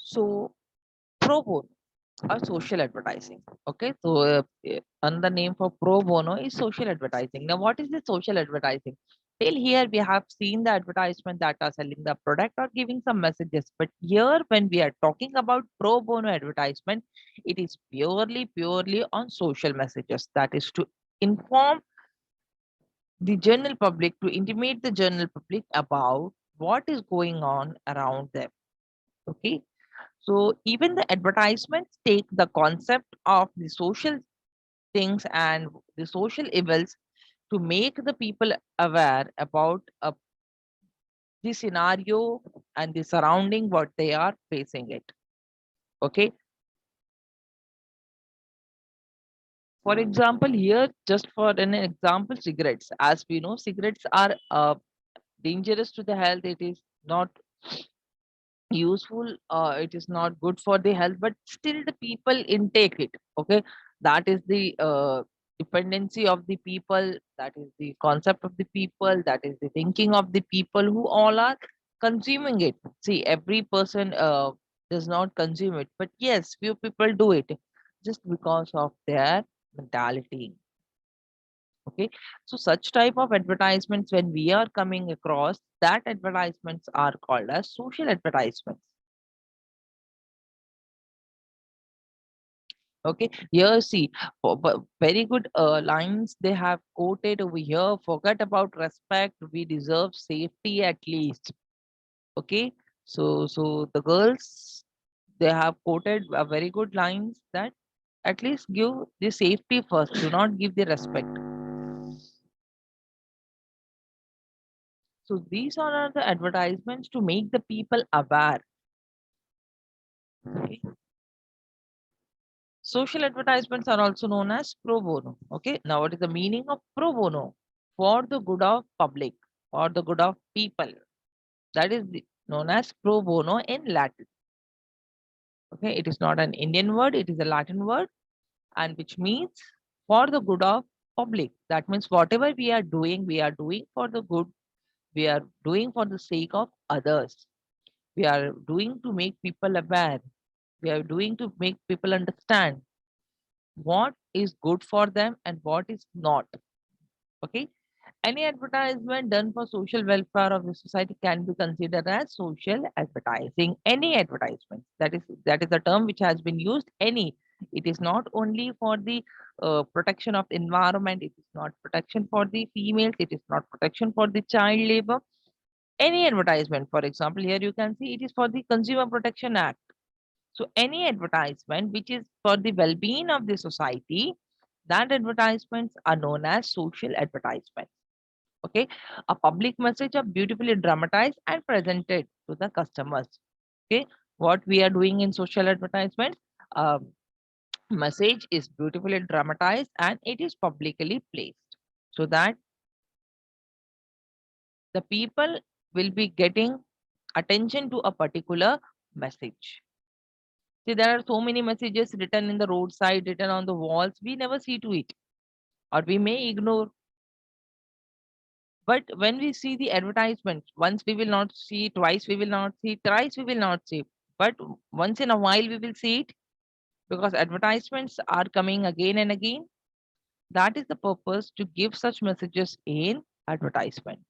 So pro bono or social advertising. Okay, so another name for pro bono is social advertising. Now, what is the social advertising? Till here, we have seen the advertisement that are selling the product or giving some messages. But here, when we are talking about pro bono advertisement, it is purely on social messages. That is to inform the general public, to intimate the general public about what is going on around them. Okay, so even the advertisements take the concept of the social things and the social evils to make the people aware about the scenario and the surrounding what they are facing it. Okay. For example, here, just for an example, cigarettes. As we know, cigarettes are dangerous to the health. It is not useful, it is not good for the health, but still the people intake it. Okay, that is the dependency of the people, that is the concept of the people, that is the thinking of the people who all are consuming it. See, every person does not consume it, but yes, few people do it just because of their mentality. Okay, so such type of advertisements, when we are coming across that, advertisements are called as social advertisements. Okay, here see, very good lines they have quoted over here. Forget about respect, we deserve safety at least. Okay, so the girls, they have quoted a very good lines that at least give the safety first, do not give the respect. So these are the advertisements to make the people aware. Okay. Social advertisements are also known as pro bono. Okay. Now, what is the meaning of pro bono? For the good of public, for the good of people. That is known as pro bono in Latin. Okay. It is not an Indian word, it is a Latin word, and which means for the good of public. That means whatever we are doing for the good, we are doing for the sake of others. We are doing to make people aware. We are doing to make people understand what is good for them and what is not. Okay, any advertisement done for social welfare of the society can be considered as social advertising. Any advertisement, that is the term which has been used. Any, it is not only for the protection of environment, it is not protection for the females, it is not protection for the child labor. Any advertisement, for example, here you can see it is for the Consumer Protection Act. So any advertisement which is for the well-being of the society, that advertisements are known as social advertisements. Okay, a public message are beautifully dramatized and presented to the customers. Okay, what we are doing in social advertisement, message is beautifully dramatized and it is publicly placed so that the people will be getting attention to a particular message. See, there are so many messages written in the roadside, written on the walls. We never see to it, or we may ignore. But when we see the advertisement, once we will not see, twice we will not see, thrice we will not see. But once in a while we will see it because advertisements are coming again and again. That is the purpose to give such messages in advertisements.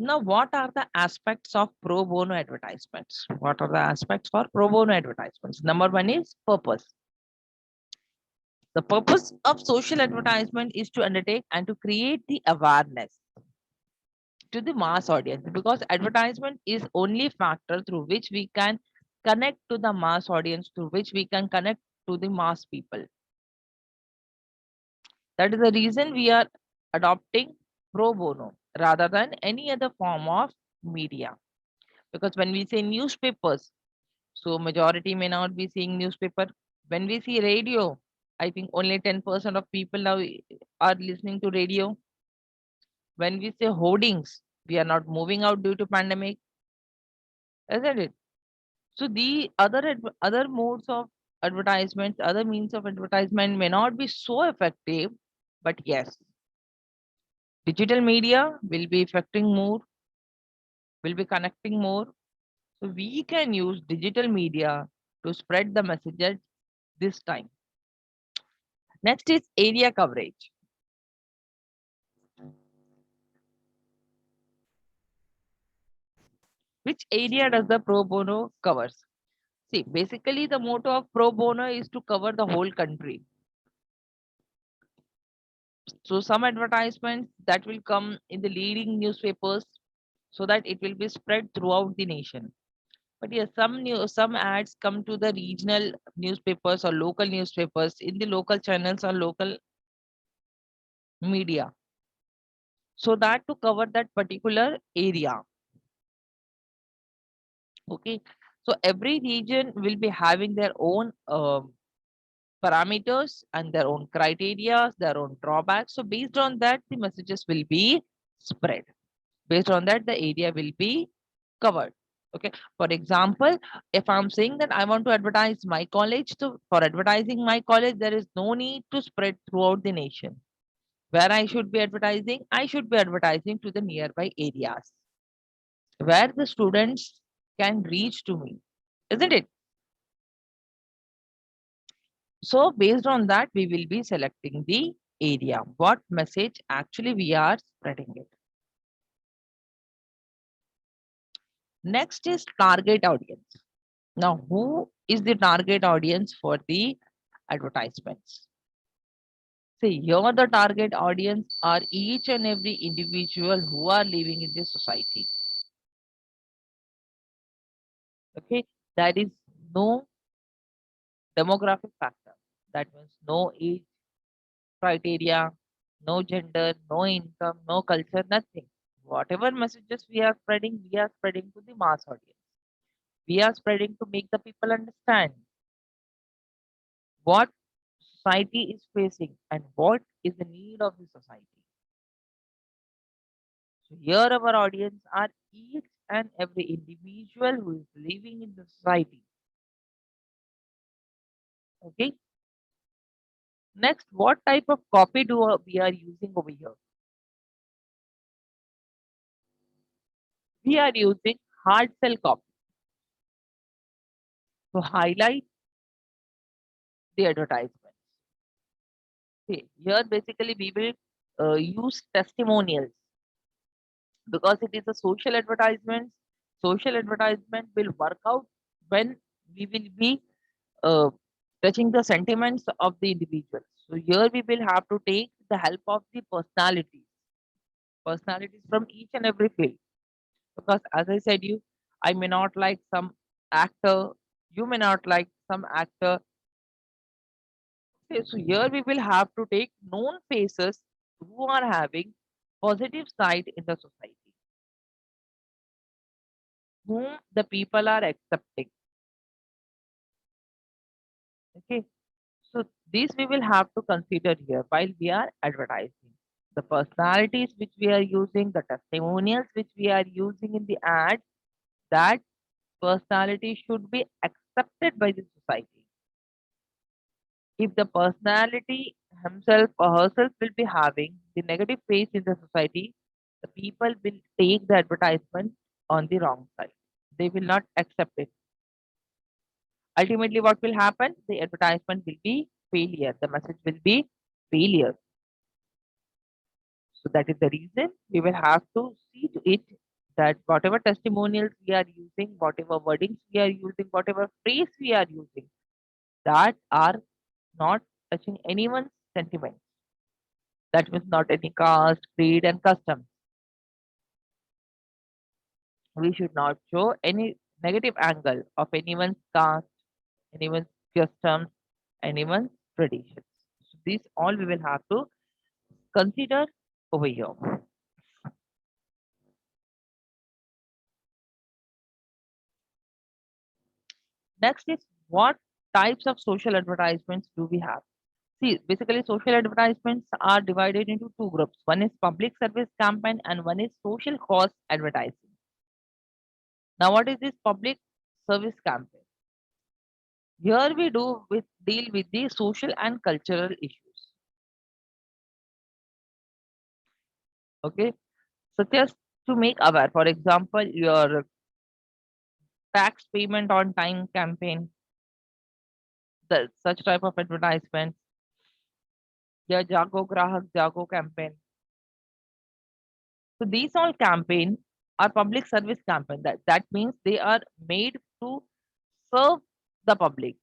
Now, what are the aspects of pro bono advertisements? What are the aspects for pro bono advertisements? Number one is purpose. The purpose of social advertisement is to undertake and to create the awareness to the mass audience, because advertisement is only factor through which we can connect to the mass audience, through which we can connect to the mass people. That is the reason we are adopting pro bono rather than any other form of media. Because when we say newspapers, so majority may not be seeing newspaper. When we see radio, I think only 10% of people now are listening to radio. When we say hoardings, we are not moving out due to pandemic, isn't it? So the other modes of advertisements, other means of advertisement may not be so effective, but yes, digital media will be affecting more. will be connecting more. So we can use digital media to spread the messages this time. Next is area coverage. Which area does the pro bono covers? See, basically the motto of pro bono is to cover the whole country. So some advertisements that will come in the leading newspapers so that it will be spread throughout the nation. But yes, some ads come to the regional newspapers or local newspapers in the local channels or local media. So that to cover that particular area. Okay. So every region will be having their own parameters and their own criteria, their own drawbacks. So based on that, the messages will be spread. Based on that, the area will be covered. Okay. For example, if I'm saying that I want to advertise my college, so for advertising my college, there is no need to spread throughout the nation. Where I should be advertising, I should be advertising to the nearby areas where the students can reach to me, isn't it? So based on that, we will be selecting the area, what message actually we are spreading it. Next is target audience. Now, who is the target audience for the advertisements? See, here the target audience are each and every individual who are living in the society. Okay, that is no demographic factor. That means no age criteria, no gender, no income, no culture, nothing. Whatever messages we are spreading to the mass audience. We are spreading to make the people understand what society is facing and what is the need of the society. So here our audience are each and every individual who is living in the society. Okay. Next, what type of copy do we are using over here? We are using hard sell copy to highlight the advertisement. See, here basically we will use testimonials because it is a social advertisement. Social advertisement will work out when we will be uh, touching the sentiments of the individuals. So here we will have to take the help of the personalities from each and every field. Because as I said you, I may not like some actor, you may not like some actor. Okay, so here we will have to take known faces who are having positive side in the society, whom the people are accepting. Okay, so these we will have to consider here while we are advertising. The personalities which we are using, the testimonials which we are using in the ad, that personality should be accepted by the society. If the personality himself or herself will be having the negative face in the society, the people will take the advertisement on the wrong side. They will not accept it. Ultimately, what will happen? The advertisement will be failure. The message will be failure. So that is the reason we will have to see to it that whatever testimonials we are using, whatever wordings we are using, whatever phrase we are using, that are not touching anyone's sentiments. That means not any caste, creed, and custom. We should not show any negative angle of anyone's caste, anyone's customs, anyone's traditions. So these all we will have to consider over here. Next is what types of social advertisements do we have? See, basically social advertisements are divided into two groups. One is public service campaign and one is social cause advertising. Now, what is this public service campaign? Here we do with deal with the social and cultural issues. Okay, such as to make aware. For example, your tax payment on time campaign, such type of advertisement, your Jago Grahak Jago campaign. So these all campaign are public service campaign. That means they are made to serve the public.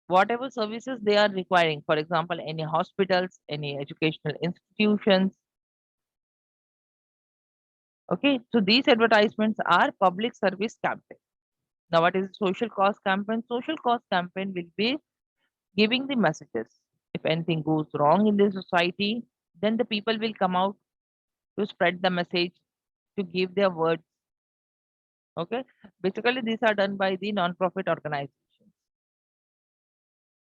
Whatever services they are requiring, for example, any hospitals, any educational institutions. Okay, so these advertisements are public service campaign. Now, what is social cause campaign? Social cause campaign will be giving the messages. If anything goes wrong in the society, then the people will come out to spread the message, to give their words. Okay, basically these are done by the non-profit organizations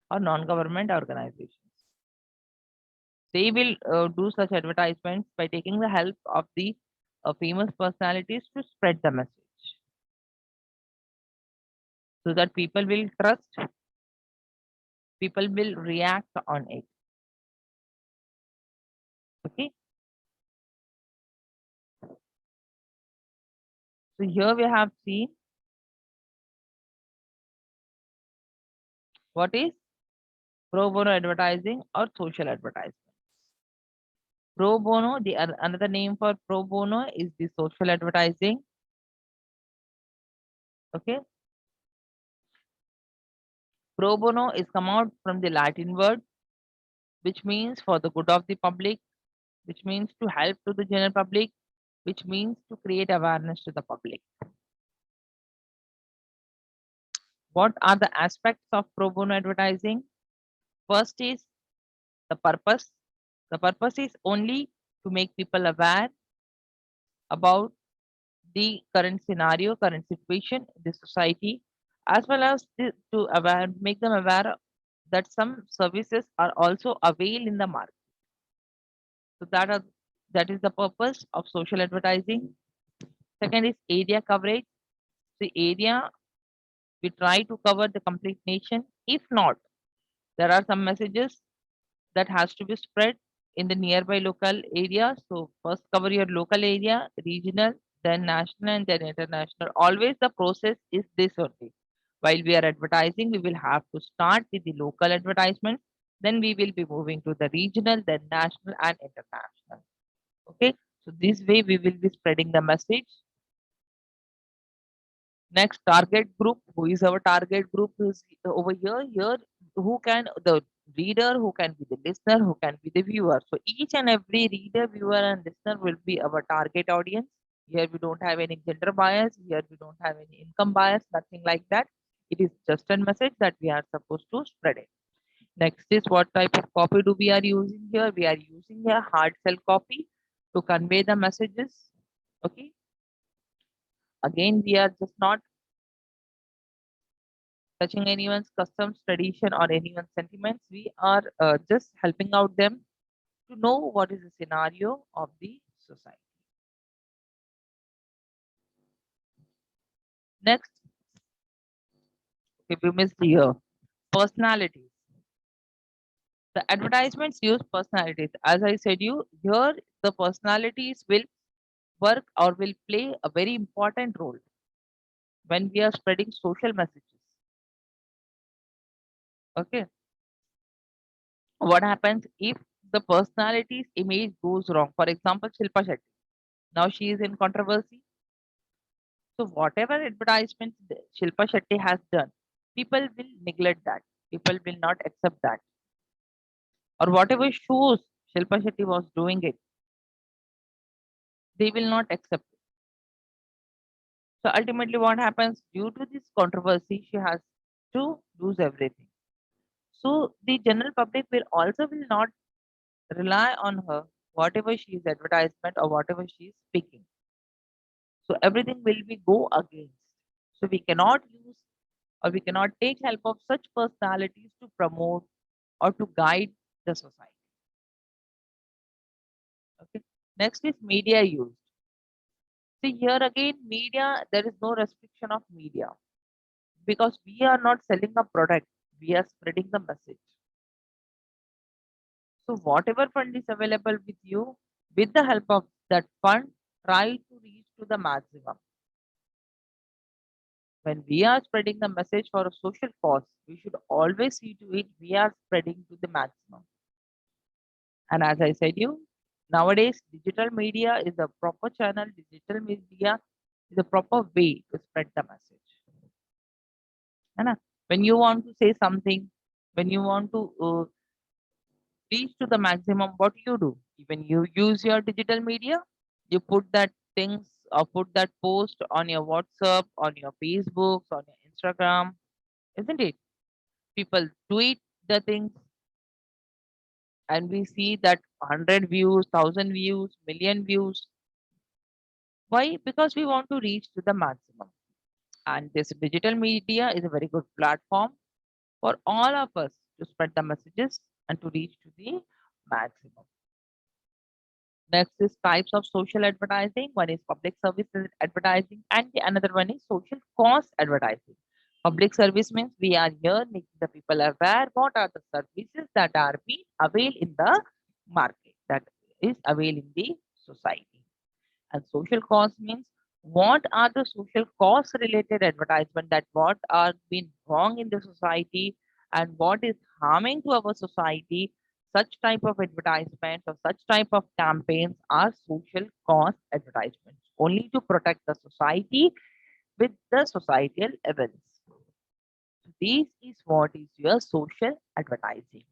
or non-government organizations. They will do such advertisements by taking the help of the famous personalities to spread the message so that people will trust, people will react on it. Okay. So here we have seen what is pro bono advertising or social advertising. Pro bono, the another name for pro bono is the social advertising. Okay. Pro bono is come out from the Latin word, which means for the good of the public, which means to help to the general public, which means to create awareness to the public. What are the aspects of pro bono advertising? First is the purpose. The purpose is only to make people aware about the current scenario, current situation in the society, as well as to make them aware that some services are also available in the market. So that is the purpose of social advertising. Second is area coverage. The area, we try to cover the complete nation. If not, there are some messages that has to be spread in the nearby local area. So first cover your local area, regional, then national, and then international. Always the process is this only. While we are advertising, we will have to start with the local advertisement. Then we will be moving to the regional, then national and international. Okay. So this way we will be spreading the message. Next, target group. Who is our target group? Is over here. Here, who can the reader, who can be the listener, who can be the viewer. So each and every reader, viewer, and listener will be our target audience. Here we don't have any gender bias. Here we don't have any income bias. Nothing like that. It is just a message that we are supposed to spread it. Next is what type of copy do we are using here? We are using a hard sell copy to convey the messages. Okay. Again, we are just not touching anyone's customs, tradition, or anyone's sentiments. We are just helping out them to know what is the scenario of the society. Next, if we missed here, personalities. The advertisements use personalities. As I said you, here the personalities will work or will play a very important role when we are spreading social messages. Okay. What happens if the personality's image goes wrong? For example, Shilpa Shetty. Now she is in controversy. So whatever advertisement Shilpa Shetty has done, people will neglect that. People will not accept that. Or whatever shows Shilpa Shetty was doing it, they will not accept it. So ultimately what happens due to this controversy, she has to lose everything. So the general public will not rely on her, whatever she is advertisement or whatever she is speaking. So everything will be go against. So we cannot use or we cannot take help of such personalities to promote or to guide the society. Okay. Next is media used. See here again, media, there is no restriction of media because we are not selling a product, we are spreading the message. So whatever fund is available with you, with the help of that fund, try to reach to the maximum. When we are spreading the message for a social cause, we should always see to it we are spreading to the maximum. And as I said you, nowadays digital media is a proper channel, digital media is a proper way to spread the message. है ना? When you want to say something, when you want to reach to the maximum, what do? When you use your digital media, you put that things or put that post on your WhatsApp, on your Facebook, on your Instagram, isn't it? People tweet the things and we see that 100 views, 1000 views, million views. Why? Because we want to reach to the maximum. And this digital media is a very good platform for all of us to spread the messages and to reach to the maximum. Next is types of social advertising. One is public service advertising and the another one is social cost advertising. Public service means we are here making the people aware what are the services that are being availed in the market, that is availed in the society. And social cost means what are the social cost related advertisement, that what are being wrong in the society and what is harming to our society. Such type of advertisements or such type of campaigns are social cost advertisements, only to protect the society with the societal events. This is what is your social advertising.